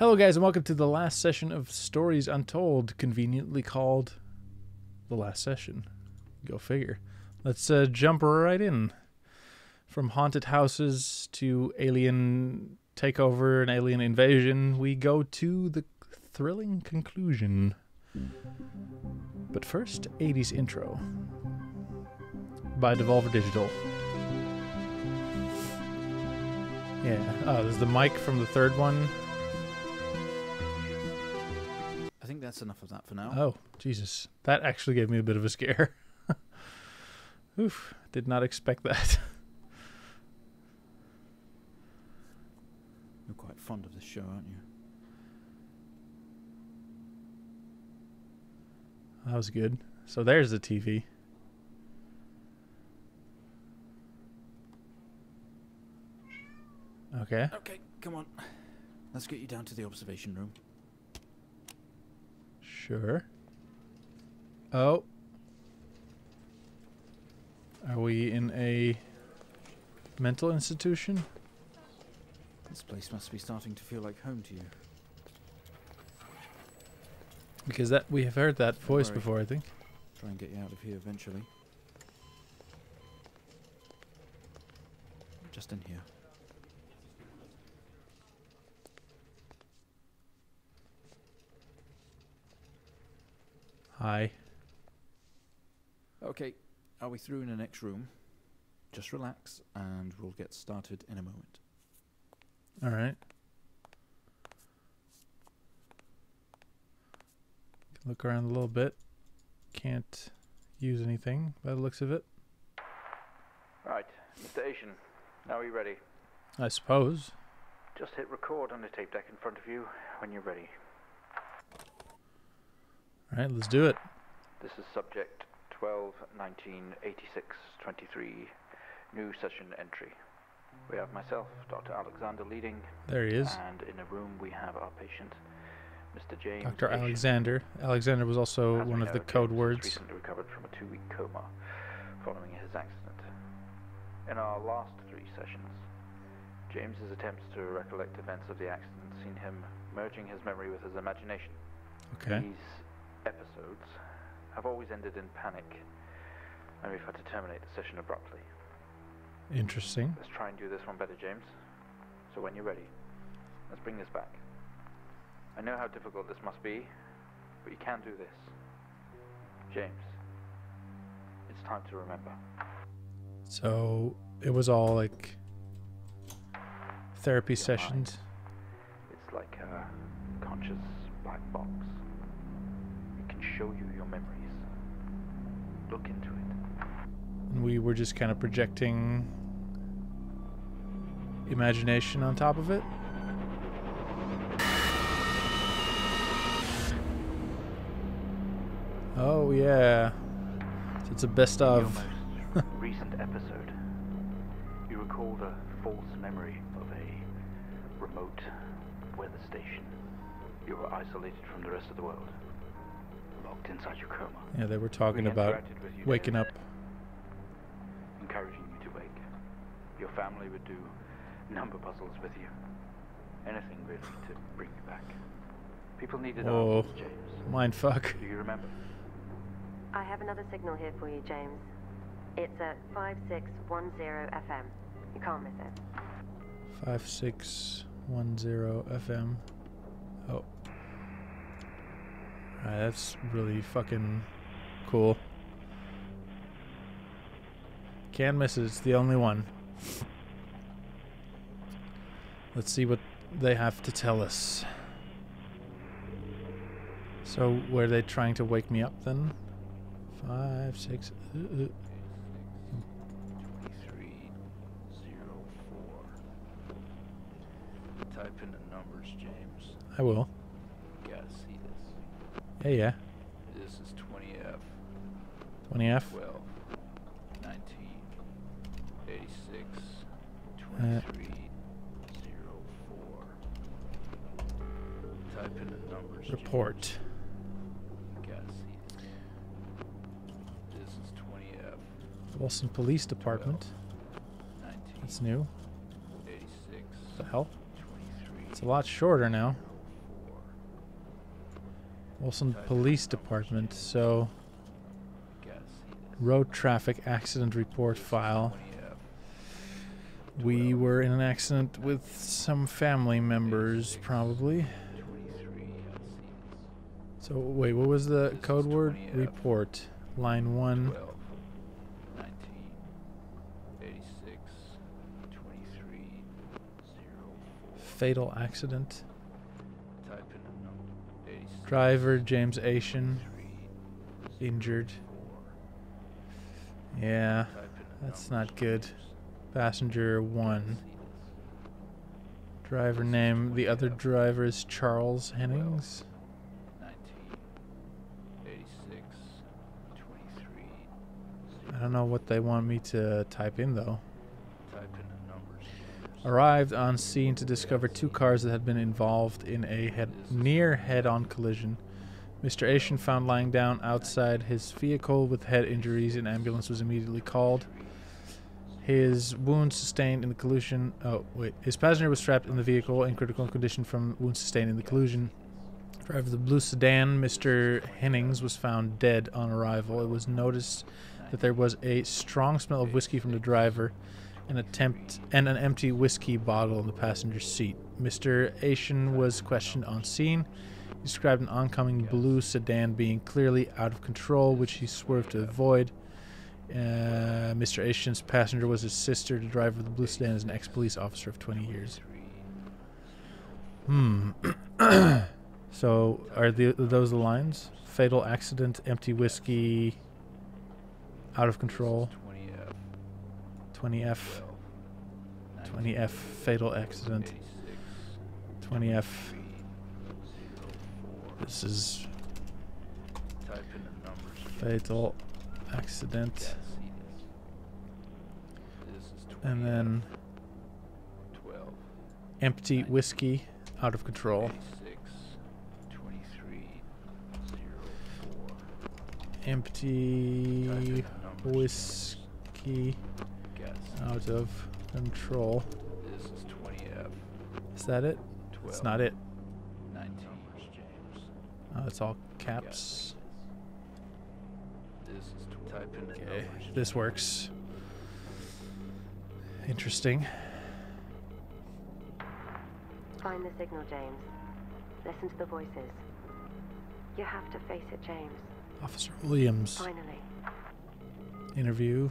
Hello guys and welcome to the last session of Stories Untold, conveniently called The Last Session. Go figure. Let's jump right in. From haunted houses to alien takeover and alien invasion, we go to the thrilling conclusion. But first, 80s intro by Devolver Digital. Yeah, oh, there's the mic from the third one. I think that's enough of that for now. Oh, Jesus. That actually gave me a bit of a scare. Oof, did not expect that. You're quite fond of this show, aren't you? That was good. So there's the TV. Okay. Okay, come on. Let's get you down to the observation room. Sure. Oh. Are we in a mental institution? This place must be starting to feel like home to you. Because that we have heard that voice worry. before, I think. Try and get you out of here eventually. Just in here. Hi. Okay, are we through in the next room? Just relax and we'll get started in a moment. All right. Look around a little bit. Can't use anything by the looks of it. Right, Mr. Asian, now are you ready? I suppose. Just hit record on the tape deck in front of you when you're ready. All right, let's do it. This is subject 12-19-86-23, new session entry. We have myself, Dr. Alexander, leading. There he is. And in the room we have our patient, Mr. James. Dr. Asian. Alexander. Alexander was also As we one of know, the code James has words. recently recovered from a 2-week coma following his accident. In our last 3 sessions, James's attempts to recollect events of the accident seen him merging his memory with his imagination. Okay. These episodes have always ended in panic, and we've had to terminate the session abruptly. Interesting. Let's try and do this one better, James. So when you're ready, let's bring this back. I know how difficult this must be, but you can do this. James, it's time to remember. So it was all like therapy Your sessions. mind, it's like a conscious black box. It can show you your memories. Look into it. And we were just kind of projecting imagination on top of it. Oh yeah. So it's a best In of. your most recent episode, you recalled a false memory of a remote weather station. You were isolated from the rest of the world, locked inside your coma. Yeah, they were talking We about interacted with you waking daily, up. encouraging you to wake. Your family would do number puzzles with you. Anything really to bring you back. People needed Whoa. answers, James. Mindfuck. Do you remember? I have another signal here for you, James. It's at 5610 FM. You can't miss it. 5610 FM. Oh. Alright, that's really fucking cool. Can't miss it, it's the only one. Let's see what they have to tell us. So, were they trying to wake me up then? 5, 6... 2304. Type in the numbers, James. I will. You gotta see this. Yeah. This is 20F, 20F. 12, 19, 86, 2304. Type in the numbers, Report. James. You gotta see this. This is 20F, Wilson Police Department. 19, That's new. 86, What the hell? 23, It's a lot shorter now. 04. Wilson Police Department. So, road traffic accident report file. We were in an accident with some family members, probably. So, wait, what was the code word? Report. Line 1. Fatal accident. Driver James Asian. Injured. Yeah, that's not good. Passenger 1. Driver name. The other driver is Charles Hennings. I don't know what they want me to type in though. Arrived on scene to discover 2 cars that had been involved in a near head-on collision. Mr. Asian found lying down outside his vehicle with head injuries. An ambulance was immediately called. His wounds sustained in the collision... Oh, wait. His passenger was strapped in the vehicle in critical condition from wounds sustained in the collision. Driver of the blue sedan, Mr. Hennings, was found dead on arrival. It was noticed that there was a strong smell of whiskey from the driver and an empty whiskey bottle in the passenger seat. Mr. Asian was questioned on scene. He described an oncoming blue sedan being clearly out of control, which he swerved to avoid. Mr. Asian's passenger was his sister. The driver of the blue sedan is an ex-police officer of 20 years. So, are those the lines? Fatal accident, empty whiskey, out of control. 20F. 20F, fatal accident. 20F. This is fatal accident. And then empty whiskey, out of control. Empty whiskey, out of control. Is that it? It's not it. Oh, it's all caps. Okay, this works. Interesting. Find the signal, James. Listen to the voices. You have to face it, James. Officer Williams. Finally. Interview.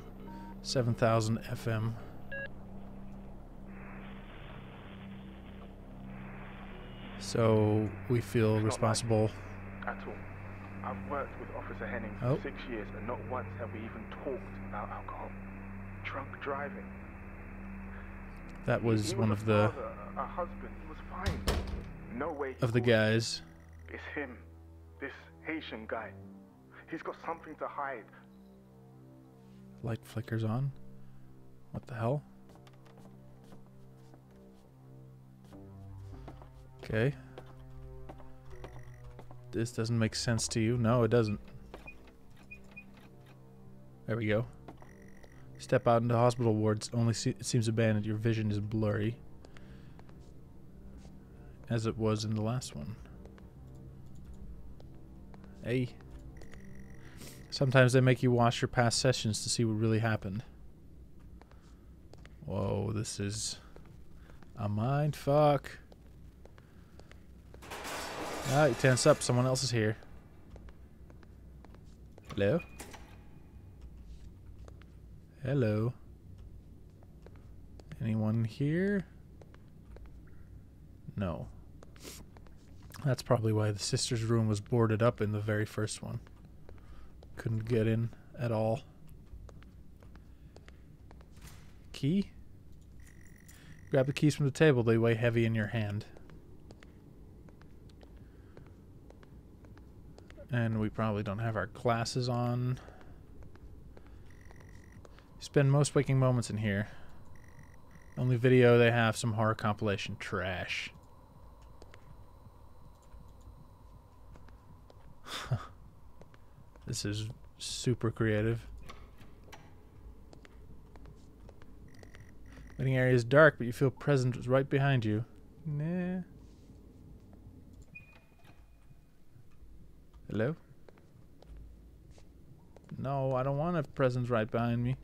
7000 FM. So we feel responsible. At all. I've worked with Officer Hennings Oh. for 6 years, and not once have we even talked about alcohol. Drunk driving. That was He one a of the father, a husband. He was fine. No way. he of the called. guys. It's him. This Haitian guy. He's got something to hide. Light flickers on. What the hell? Okay. This doesn't make sense to you. No, it doesn't. There we go. Step out into hospital wards. It seems abandoned. Your vision is blurry. As it was in the last one. Hey. Sometimes they make you watch your past sessions to see what really happened. Whoa, this is a mind fuck. Ah, you tense up. Someone else is here. Hello? Hello? Anyone here? No. That's probably why the sister's room was boarded up in the very first one. Couldn't get in at all. Key? Grab the keys from the table. They weigh heavy in your hand. And we probably don't have our glasses on. Spend most waking moments in here. Only video they have, some horror compilation trash. This is super creative. Waiting area is dark, but you feel presence right behind you. Nah. Hello? No, I don't want a presence right behind me.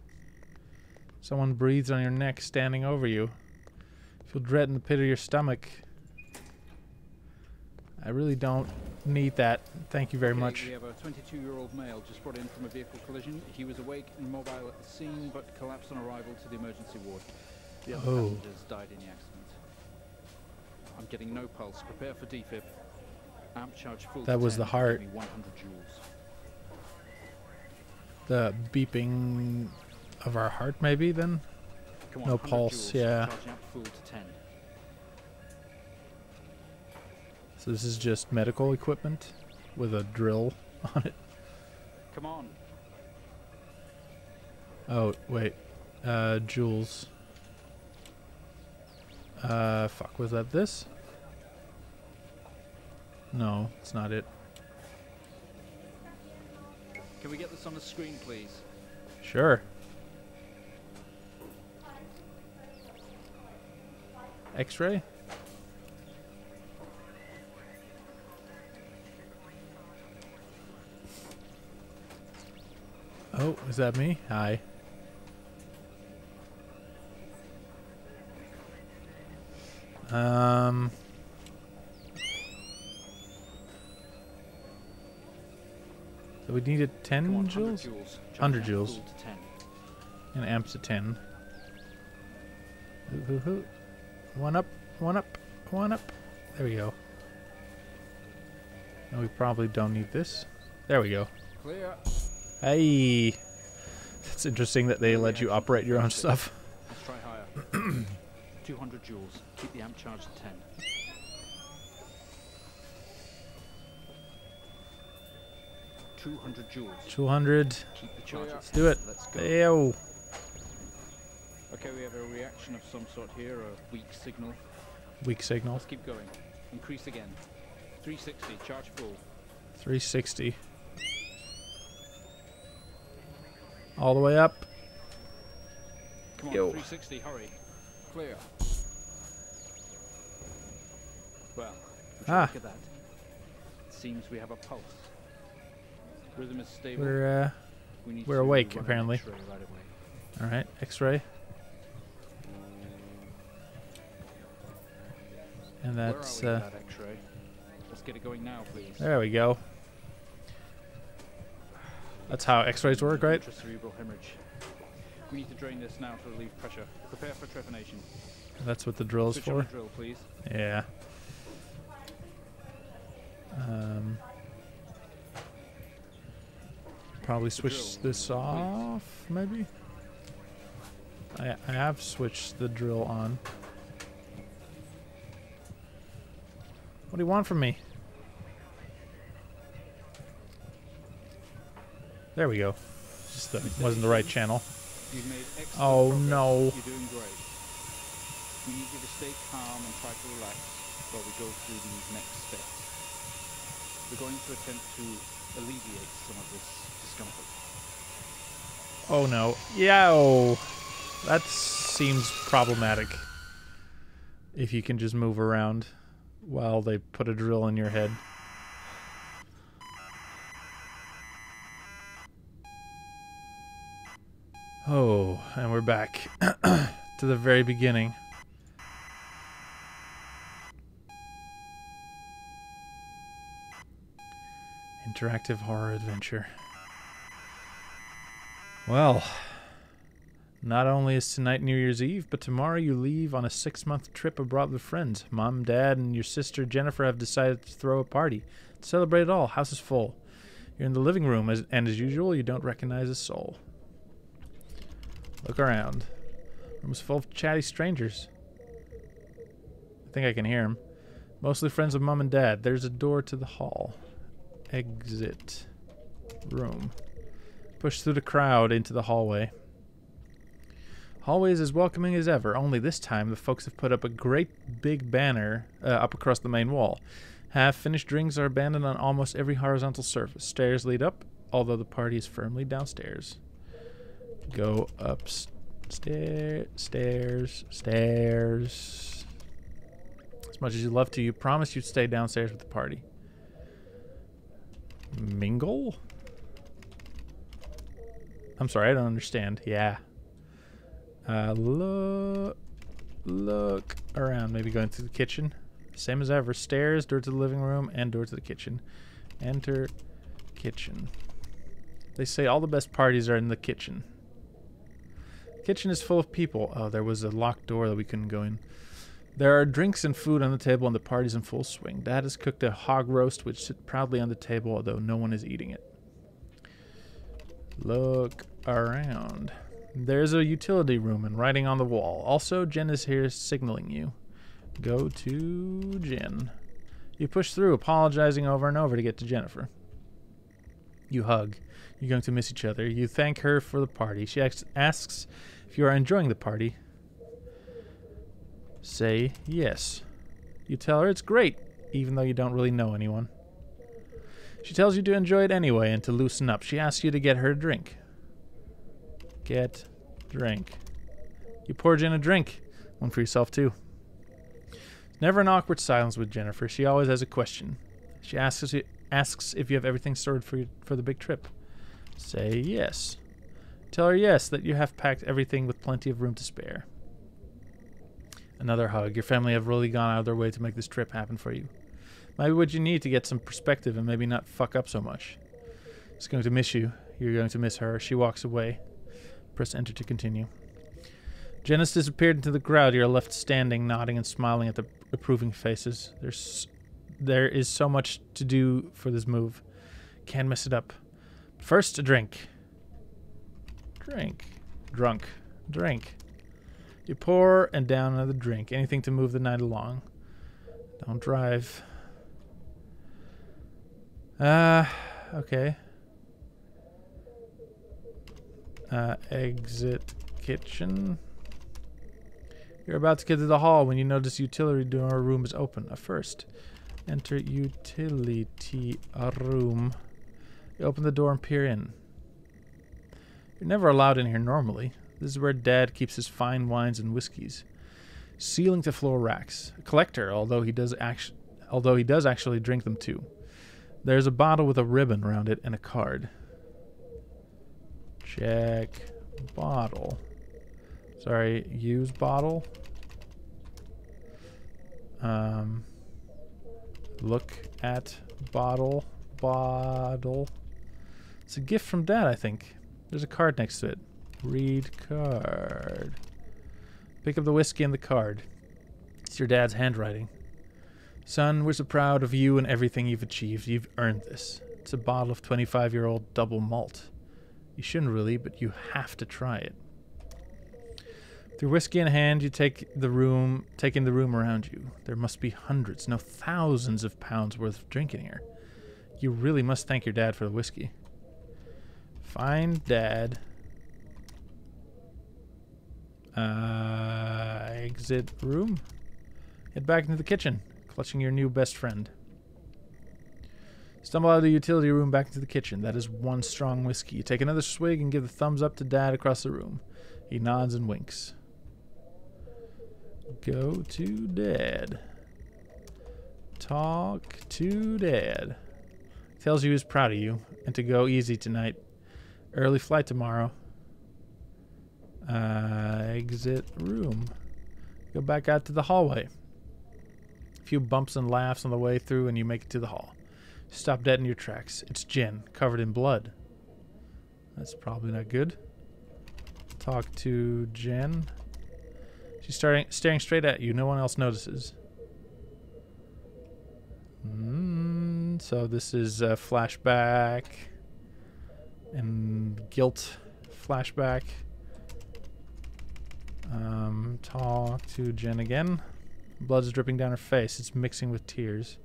Someone breathes on your neck standing over you. Feel dread in the pit of your stomach. I really don't need that. Thank you very much. We have a 22-year-old male just brought in from a vehicle collision. He was awake and mobile at the scene, but collapsed on arrival to the emergency ward. The other passengers died in the accident. I'm getting no pulse. Prepare for defib. Amp charge full. That was the heart. Give me 100 joules. The beeping of our heart, maybe, then? Come on, No 100 pulse, joules. yeah. Charge amp full to 10. So this is just medical equipment with a drill on it. Come on. Oh, wait. Joules. Fuck, was that this? No, it's not it. Can we get this on the screen, please? Sure. X-ray? Oh, is that me? Hi. So we needed 10 Come on, joules? 100 joules. Charge 100 amp joules. full to 10. And amps to 10. Hoo. One up, one up, one up. There we go. And we probably don't need this. There we go. Clear. Hey! It's interesting that they let you operate your own stuff. Let's try higher. 200 joules. Keep the amp charge at 10. 200 joules. 200. Keep the charge at 10. Let's do it. Let's go. Ew. Okay, we have a reaction of some sort here, a weak signal. Weak signal. Let's keep going. Increase again. 360, charge full. 360. All the way up. Come on, Yo. 360, hurry. Clear. Well, would you Ah. look at that? It seems we have a pulse. Rhythm is stable. We're We need we're to awake, run an apparently. X-ray right away. all right. X-ray. And that's Where are we with that X-ray? Let's get it going now, please. there we go. That's how X-rays work, right? Intracerebral hemorrhage. We need to drain this now to relieve pressure. Prepare for trepanation. That's what the drill is Switch on for. the drill, please. Yeah. Probably switch this off, maybe? I have switched the drill on. What do you want from me? There we go. Just wasn't the right channel. You've made excellent Oh, progress. no. You're doing great. We need you to stay calm and try to relax while we go through these next steps. We're going to attempt to alleviate some of this discomfort. Oh no. Yo! That seems problematic. If you can just move around while they put a drill in your head. Oh, and we're back to the very beginning. Interactive horror adventure. Well, not only is tonight New Year's Eve, but tomorrow you leave on a 6-month trip abroad with friends. Mom, Dad, and your sister Jennifer have decided to throw a party. To celebrate it all, house is full. You're in the living room, and as usual, you don't recognize a soul. Look around. Room is full of chatty strangers. I think I can hear them. Mostly friends of Mom and Dad. There's a door to the hall. Exit. Room. Push through the crowd into the hallway. Hallway is as welcoming as ever, only this time the folks have put up a great big banner up across the main wall. Half-finished drinks are abandoned on almost every horizontal surface. Stairs lead up, although the party is firmly downstairs. Go upstairs, stairs. As much as you'd love to, you promised you'd stay downstairs with the party. Mingle? I'm sorry, I don't understand. Yeah. Look around. Maybe going to the kitchen. Same as ever. Stairs, door to the living room, and door to the kitchen. Enter kitchen. They say all the best parties are in the kitchen. Kitchen is full of people. Oh, there was a locked door that we couldn't go in. There are drinks and food on the table and the party's in full swing. Dad has cooked a hog roast which sits proudly on the table, although no one is eating it. Look around. There's a utility room and writing on the wall. Also, Jen is here signaling you. Go to Jen. You push through, apologizing over and over to get to Jennifer. You hug. You're going to miss each other. You thank her for the party. She asks if you are enjoying the party. Say yes. You tell her it's great, even though you don't really know anyone. She tells you to enjoy it anyway and to loosen up. She asks you to get her a drink. Get drink. You pour Jen a drink. One for yourself, too. Never an awkward silence with Jennifer. She always has a question. She asks if you have everything sorted for the big trip. Say yes. Tell her yes, that you have packed everything with plenty of room to spare. Another hug. Your family have really gone out of their way to make this trip happen for you. Maybe what you need to get some perspective and maybe not fuck up so much. She's going to miss you. You're going to miss her. She walks away. Press enter to continue. Jen has disappeared into the crowd. You're left standing, nodding and smiling at the approving faces. There is so much to do for this move. Can't mess it up. First, a drink. Drunk. Drink. You pour and down another drink. Anything to move the night along. Don't drive. Okay. Exit kitchen. You're about to get to the hall when you notice utility door room is open. First, enter utility room. You open the door and peer in. You're never allowed in here normally. This is where Dad keeps his fine wines and whiskeys. Ceiling to floor racks. A collector, although he does actually drink them too. There's a bottle with a ribbon around it and a card. Check bottle. Sorry, use bottle. Look at bottle. It's a gift from Dad, I think. There's a card next to it. Read card. Pick up the whiskey and the card. It's your dad's handwriting. Son, we're so proud of you and everything you've achieved. You've earned this. It's a bottle of 25-year-old double malt. You shouldn't really, but you have to try it. With your whiskey in hand, you take in the room around you. There must be hundreds, no thousands of pounds worth of drink in here. You really must thank your dad for the whiskey. Find Dad. Exit room. Head back into the kitchen, clutching your new best friend. Stumble out of the utility room back into the kitchen. That is one strong whiskey. You take another swig and give the thumbs up to Dad across the room. He nods and winks. Go to Dad. Talk to Dad. Tells you he's proud of you and to go easy tonight. Early flight tomorrow. Exit room. Go back out to the hallway. A few bumps and laughs on the way through and you make it to the hall. Stop dead in your tracks. It's Jen, covered in blood. That's probably not good. Talk to Jen. She's staring straight at you. No one else notices. So this is a flashback. And guilt flashback. Talk to Jen again. Blood is dripping down her face. It's mixing with tears.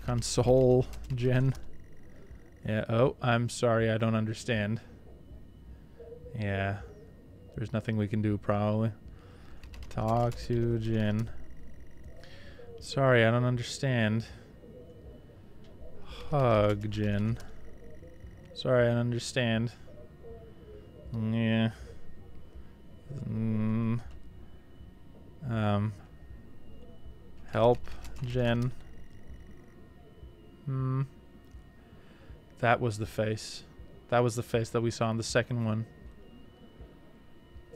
Console Jen. Yeah, oh, I'm sorry, I don't understand. Yeah. There's nothing we can do, probably. Talk to Jen. Sorry, I don't understand. Hug Jen. Sorry, I don't understand. Yeah. Help Jen. That was the face. That was the face that we saw in the second one.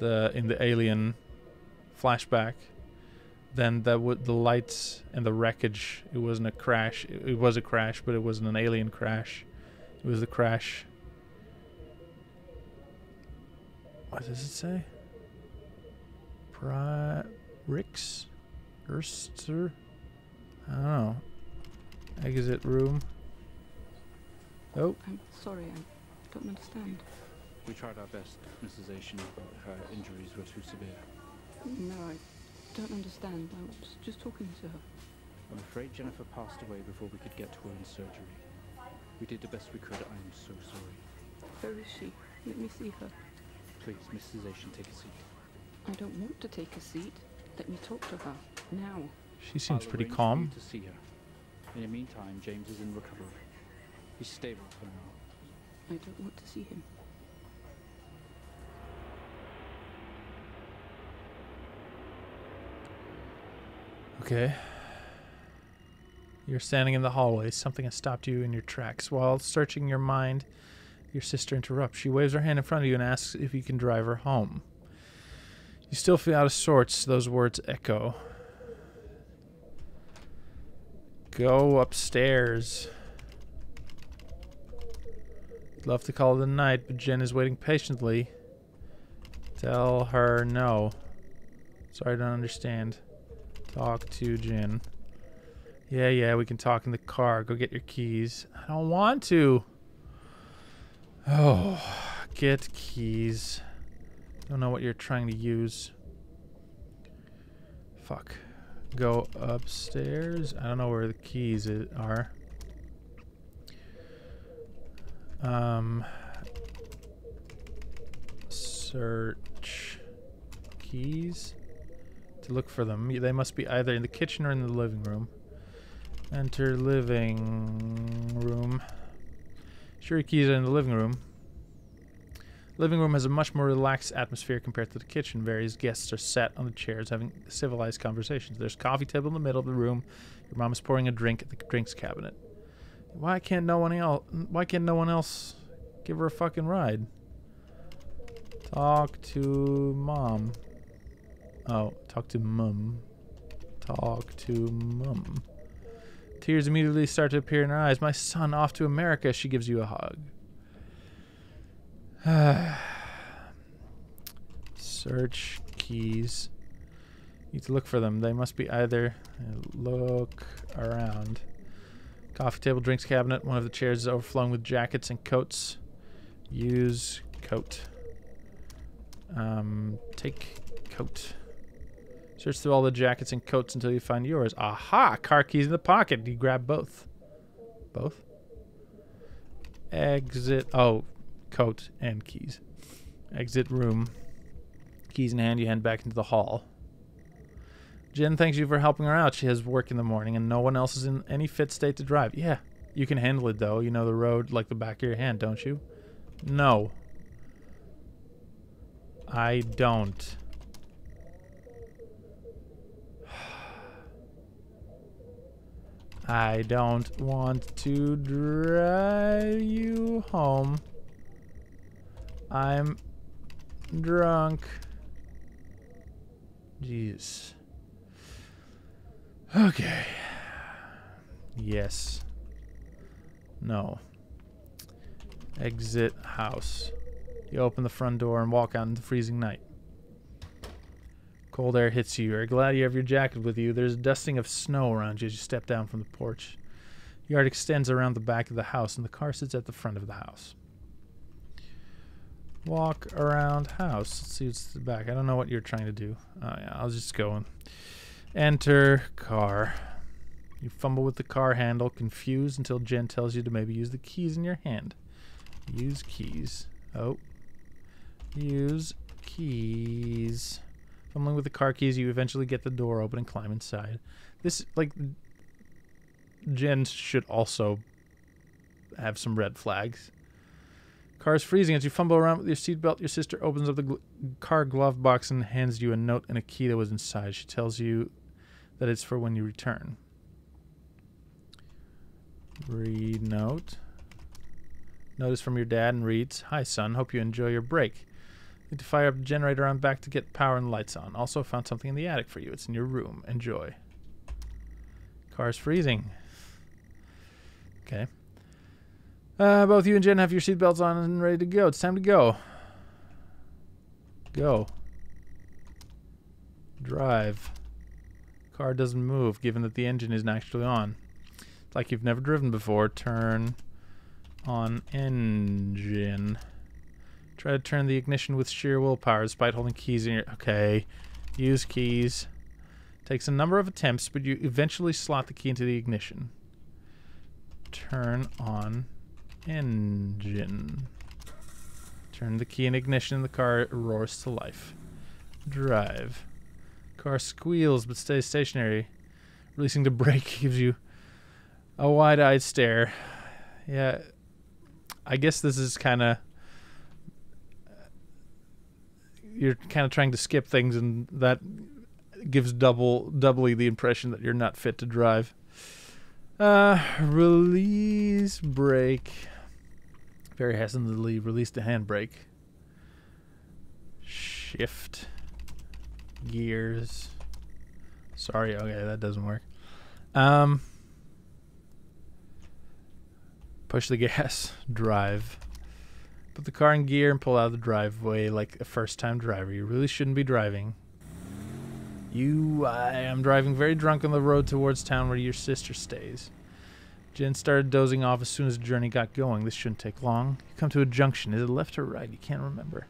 In the alien flashback. Then the lights and the wreckage. It wasn't a crash. It was a crash, but it wasn't an alien crash. It was the crash. What does it say? Rix? Erster? I don't know. Exit room. Oh. I'm sorry, I don't understand. We tried our best, Mrs. Asian, but her injuries were too severe. No, I don't understand. I was just talking to her. I'm afraid Jennifer passed away before we could get to her in surgery. We did the best we could. I am so sorry. Where is she? Let me see her. Please, Mrs. Asian, take a seat. I don't want to take a seat. Let me talk to her. Now. She seems I'll pretty arrange calm. for you to see her. In the meantime, James is in recovery. He's stable for now. I don't want to see him. Okay. You're standing in the hallway. Something has stopped you in your tracks. While searching your mind, your sister interrupts. She waves her hand in front of you and asks if you can drive her home. You still feel out of sorts. Those words echo. Go upstairs. I'd love to call it a night, but Jen is waiting patiently. Tell her no. Sorry, I don't understand. Talk to Jen. Yeah, we can talk in the car. Go get your keys. I don't want to. Oh, get keys. Don't know what you're trying to use. Fuck. Go upstairs. I don't know where the keys are. Search keys to look for them. They must be either in the kitchen or in the living room. Enter living room. Sure, your keys are in the living room. Living room has a much more relaxed atmosphere compared to the kitchen. Various guests are sat on the chairs having civilized conversations. There's a coffee table in the middle of the room. Your mom is pouring a drink at the drinks cabinet. Why can't no one else give her a fucking ride? Talk to mom. Oh, talk to mum. Talk to mum. Tears immediately start to appear in her eyes. My son, off to America. She gives you a hug. Search keys. You need to look for them. They must be either... Look around. Coffee table, drinks cabinet. One of the chairs is overflowing with jackets and coats. Use coat. Take coat. Search through all the jackets and coats until you find yours. Aha! Car keys in the pocket. You grab both. Both? Exit. Oh, coat and keys. Exit room. Keys in hand, you head back into the hall. Jen thanks you for helping her out. She has work in the morning and no one else is in any fit state to drive. Yeah, you can handle it though. You know the road like the back of your hand, don't you? No. I don't. I don't want to drive you home. I'm drunk. Jeez. Okay. Yes. No. Exit house. You open the front door and walk out into the freezing night. Cold air hits you. You're glad you have your jacket with you. There's a dusting of snow around you as you step down from the porch. The yard extends around the back of the house, and the car sits at the front of the house. Walk around house. Let's see what's the back. I don't know what you're trying to do. Oh, yeah, I'll just go and enter car. You fumble with the car handle, confused until Jen tells you to maybe use the keys in your hand. Use keys. Oh. Use keys. Fumbling with the car keys, you eventually get the door open and climb inside. This, like, Jen should also have some red flags. Car's freezing as you fumble around with your seatbelt. Your sister opens up the car glove box and hands you a note and a key that was inside. She tells you that it's for when you return. Read note. Notice from your dad and reads, "Hi son, hope you enjoy your break. Need to fire up the generator. I'm back to get power and lights on. Also found something in the attic for you. It's in your room. Enjoy." Car's freezing. Okay. Both you and Jen have your seatbelts on and ready to go. It's time to go. Go. Drive. Car doesn't move, given that the engine isn't actually on. It's like you've never driven before. Turn on engine. Try to turn the ignition with sheer willpower despite holding keys in your... Okay. Use keys. Takes a number of attempts, but you eventually slot the key into the ignition. Turn on engine. Turn the key in ignition and the car roars to life. Drive. Car squeals but stays stationary. Releasing the brake gives you a wide-eyed stare. Yeah, I guess this is kind of... You're kind of trying to skip things, and that gives doubly the impression that you're not fit to drive. Release brake. Very hesitantly release the handbrake. Shift gears. Sorry, okay, that doesn't work. Push the gas. Drive. Put the car in gear and pull out of the driveway like a first-time driver. You really shouldn't be driving. I am driving very drunk on the road towards town where your sister stays. Jen started dozing off as soon as the journey got going. This shouldn't take long. You come to a junction. Is it left or right? You can't remember.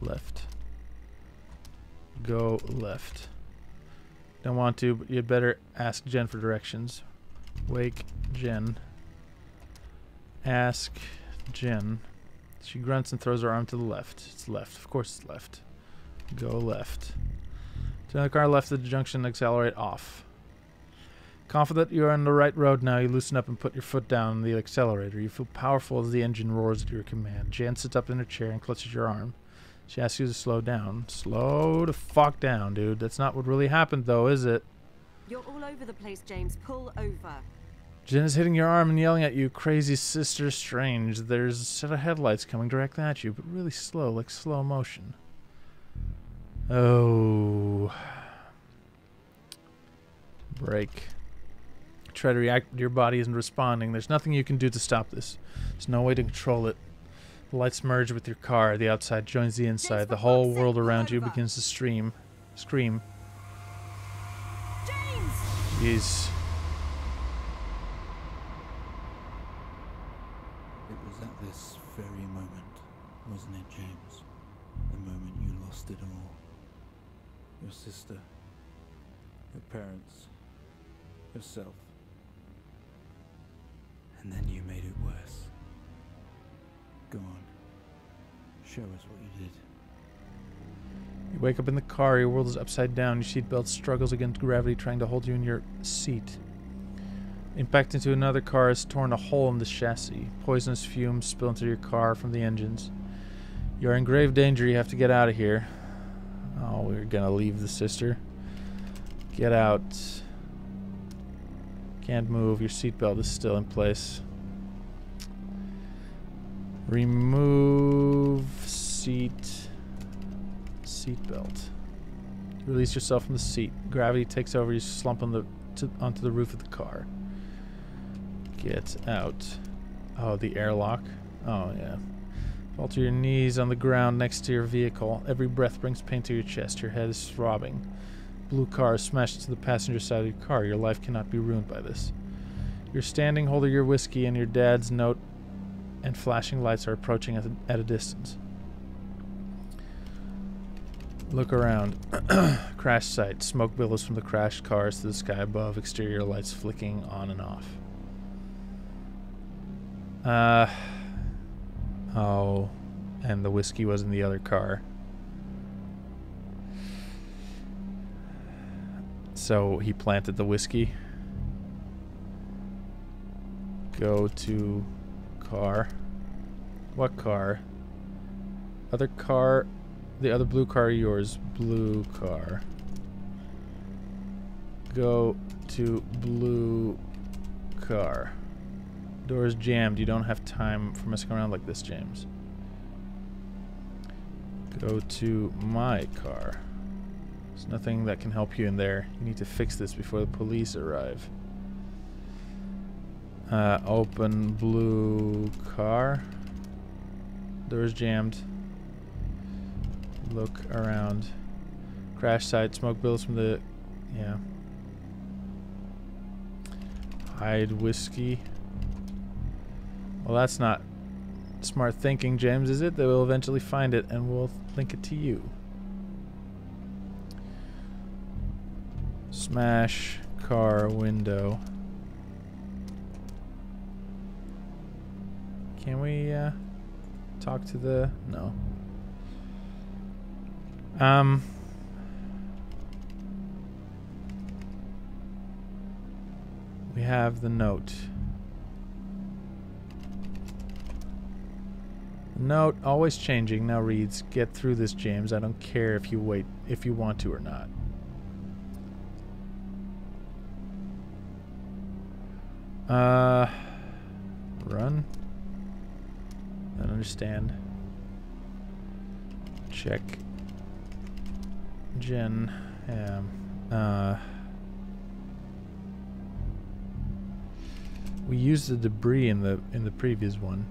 Left. Go left. Don't want to, but you'd better ask Jen for directions. Wake Jen. Ask Jen. She grunts and throws her arm to the left. It's left. Of course it's left. Go left. Turn the car left at the junction and accelerate off. Confident you are on the right road now, you loosen up and put your foot down on the accelerator. You feel powerful as the engine roars at your command. Jan sits up in her chair and clutches your arm. She asks you to slow down. Slow the fuck down, dude. That's not what really happened, though, is it? You're all over the place, James. Pull over. Jen is hitting your arm and yelling at you, "Crazy Sister Strange." There's a set of headlights coming directly at you, but really slow, like slow motion. Oh. Brake. Try to react, but your body isn't responding. There's nothing you can do to stop this. There's no way to control it. The lights merge with your car. The outside joins the inside. The whole world around you begins to scream. James! Jeez. It was at this very moment, wasn't it, James? The moment you lost it all. Your sister, your parents, yourself. And then you made it worse. Go on. Show us what you did. You wake up in the car. Your world is upside down. Your seatbelt struggles against gravity, trying to hold you in your seat. Impact into another car has torn a hole in the chassis. Poisonous fumes spill into your car from the engines. You're in grave danger. You have to get out of here. Oh, we're gonna leave the sister. Get out. Can't move. Your seatbelt is still in place. Remove seatbelt. Release yourself from the seat. Gravity takes over. You slump on onto the roof of the car. Get out. Oh, the airlock. Oh, yeah. Fall to your knees on the ground next to your vehicle. Every breath brings pain to your chest. Your head is throbbing. Blue car is smashed into the passenger side of your car. Your life cannot be ruined by this. You're standing holding your whiskey, and your dad's note and flashing lights are approaching at a distance. Look around. Crash site. Smoke billows from the crashed cars to the sky above. Exterior lights flicking on and off. Oh. And the whiskey was in the other car. So he planted the whiskey. Go to car. What car? Other car. The other blue car, yours. Blue car. Go to blue car. Door's jammed. You don't have time for messing around like this, James. Go to my car. There's nothing that can help you in there. You need to fix this before the police arrive. Open blue car. Door's jammed. Look around. Crash site. Smoke bills from the... Yeah. Hide whiskey. Well, that's not smart thinking, James, is it? They will eventually find it and we'll link it to you. Smash car window. Can we talk to the... No. We have the note. The note, always changing, now reads, "Get through this, James. I don't care if you wait, if you want to or not." Run. I don't understand. Check. Jen. We used the debris in the previous one.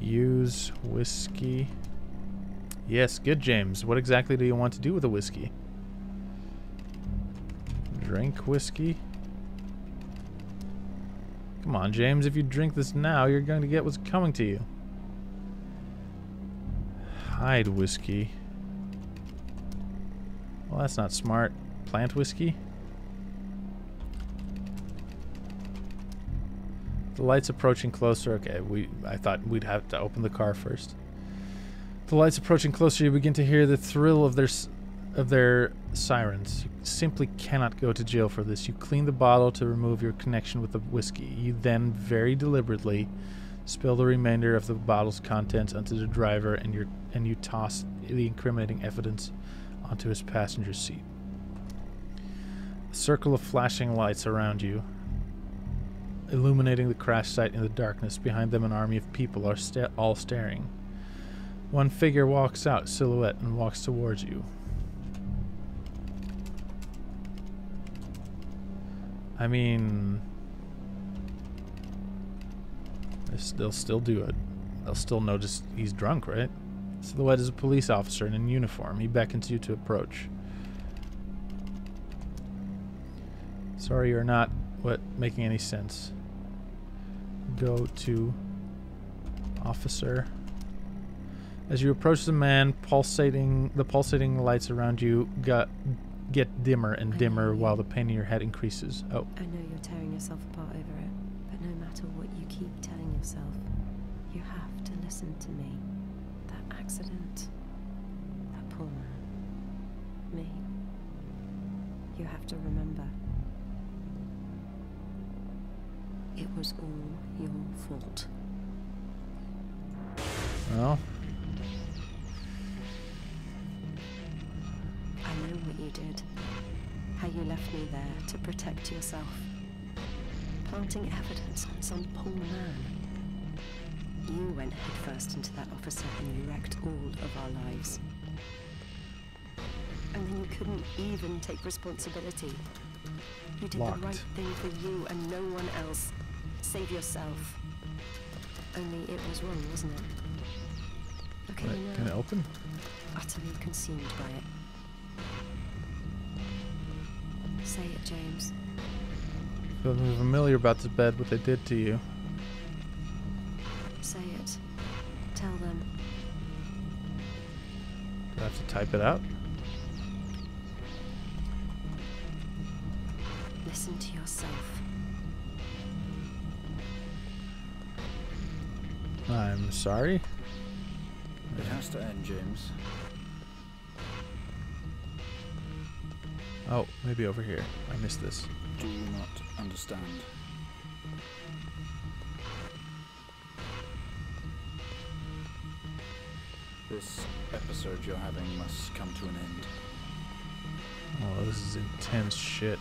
Use whiskey. Yes, good, James. What exactly do you want to do with the whiskey? Drink whiskey? Come on, James. If you drink this now, you're going to get what's coming to you. Hide whiskey. Well, that's not smart. Plant whiskey? The light's approaching closer. Okay, I thought we'd have to open the car first. The light's approaching closer. You begin to hear the thrill of their sirens. You simply cannot go to jail for this. You clean the bottle to remove your connection with the whiskey. You then very deliberately spill the remainder of the bottle's contents onto the driver, and you toss the incriminating evidence onto his passenger seat. A circle of flashing lights around you, illuminating the crash site in the darkness. Behind them, an army of people are all staring. One figure walks out, silhouette, and walks towards you. I mean, they'll still do it. They'll still notice he's drunk, right? Silhouette is a police officer in uniform. He beckons you to approach. Sorry, you're not making any sense. Go to officer. As you approach the man, the pulsating lights around you get dimmer and dimmer while the pain in your head increases. Oh. I know you're tearing yourself apart over it, but no matter what you keep telling yourself, you have to listen to me. That accident, that poor man, me. You have to remember. It was all your fault. Well. I know what you did. How you left me there to protect yourself. Planting evidence on some poor man. You went headfirst into that officer and you wrecked all of our lives. And then you couldn't even take responsibility. You did Locked. the right thing for you and no one else. Save yourself. Only it was wrong, wasn't it? Look at you now. Can it open? Utterly consumed by it. Say it, James. Feeling familiar about the bed, what they did to you. Say it. Tell them. Do I have to type it out? Listen to yourself. I'm sorry. It has to end, James. Oh, maybe over here. I missed this. Do you not understand? This episode you're having must come to an end. Oh, this is intense shit.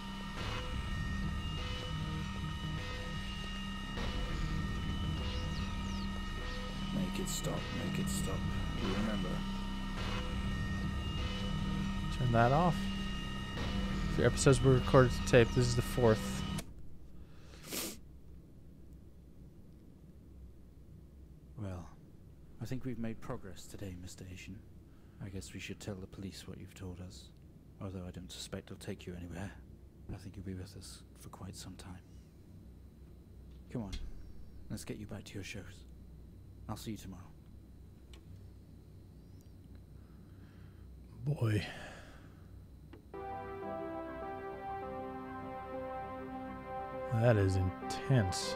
Make it stop, make it stop. You remember? Turn that off. 3 episodes were recorded to tape. This is the 4th. Well, I think we've made progress today, Mr. Asian. I guess we should tell the police what you've told us. Although I don't suspect they'll take you anywhere. I think you'll be with us for quite some time. Come on, let's get you back to your shows. I'll see you tomorrow. Boy. That is intense.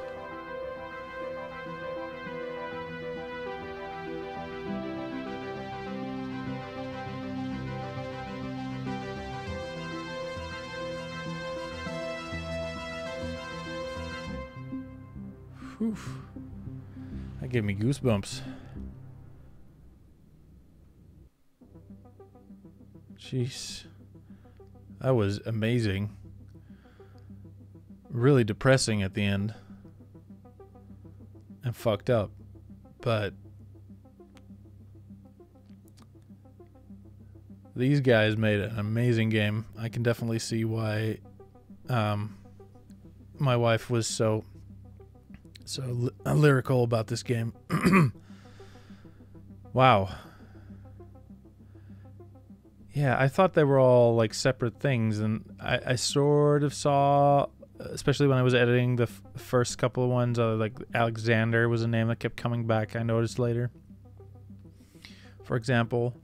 Whew. That gave me goosebumps. Jeez. That was amazing. Really depressing at the end. And fucked up. But these guys made an amazing game. I can definitely see why my wife was so lyrical about this game. Wow. Yeah, I thought they were all like separate things, and I sort of saw, especially when I was editing the first couple of ones, like Alexander was a name that kept coming back, I noticed later. For example,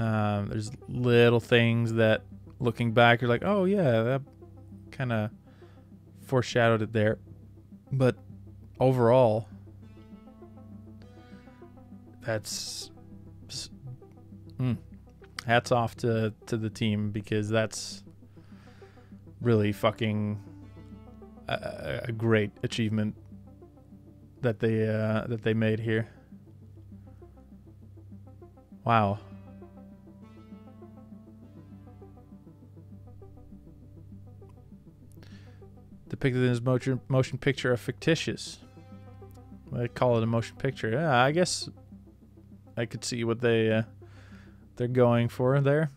there's little things that looking back you're like, oh yeah, that kind of foreshadowed it there. But overall, that's hats off to the team, because that's really fucking a great achievement that they made here. Wow. Depicted in his motion picture are fictitious. I call it a motion picture. Yeah, I guess I could see what they're going for there.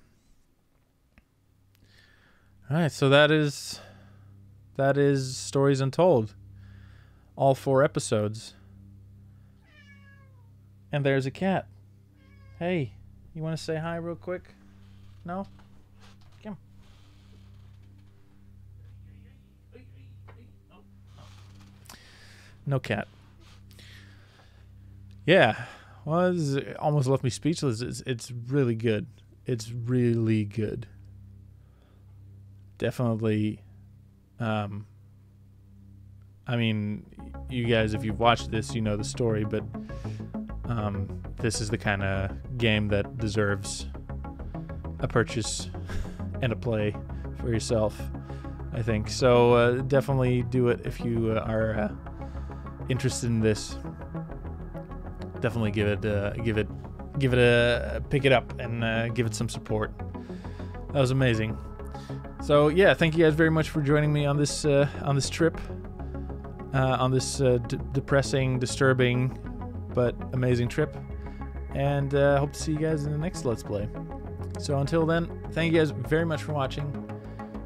All right, so that is Stories Untold. All 4 episodes. And there's a cat. Hey, you want to say hi real quick? No? Come. No cat. Yeah. Well, it almost left me speechless. It's really good. It's really good. Definitely. I mean, you guys, if you've watched this, you know the story, but this is the kind of game that deserves a purchase and a play for yourself, I think. So definitely do it if you are interested in this. Definitely give it a pick it up and give it some support. That was amazing. So yeah, thank you guys very much for joining me on this trip, on this depressing, disturbing, but amazing trip. And hope to see you guys in the next Let's Play. So until then, thank you guys very much for watching.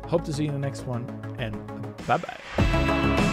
Hope to see you in the next one, and bye bye.